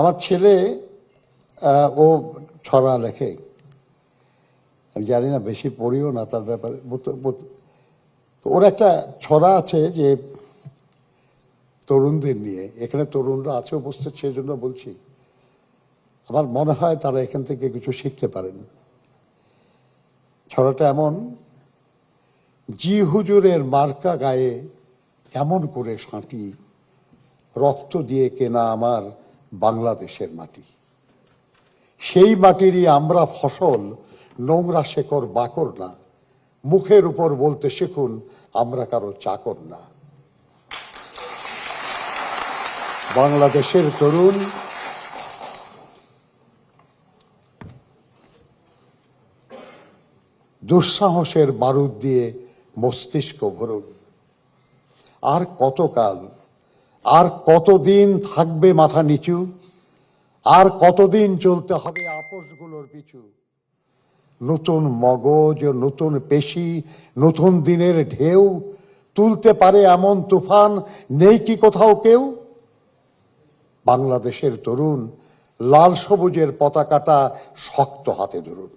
আমার ছেলে ও ছড়া লেখে, আমি জানি না, বেশি পড়িও না তার ব্যাপারে। তো ওর একটা ছড়া আছে যে তরুণদের নিয়ে, এখানে তরুণরা আছে উপস্থিত, সেই জন্য বলছি, আমার মনে হয় তারা এখান থেকে কিছু শিখতে পারেন। ছড়াটা এমন: জি হুজুরের মার্কা গায়ে কেমন করে সাঁটি, রক্ত দিয়ে কেনা আমার বাংলাদেশের মাটি, সেই মাটিরই আমরা ফসল, নোংরা শেকড় বাকর না, মুখের উপর বলতে শিখুন আমরা কারো চাকর না। বাংলাদেশের তরুণ দুঃসাহসের বারুদ দিয়ে মস্তিষ্ক ভরুন। আর কতকাল, আর কতদিন থাকবে মাথা নিচু, আর কতদিন চলতে হবে আপোষগুলোর পিছু। নতুন মগজ, নতুন পেশি, নতুন দিনের ঢেউ তুলতে পারে এমন তুফান নেই কি কোথাও কেউ। বাংলাদেশের তরুণ লাল সবুজের পতাকাটা শক্ত হাতে ধরুন।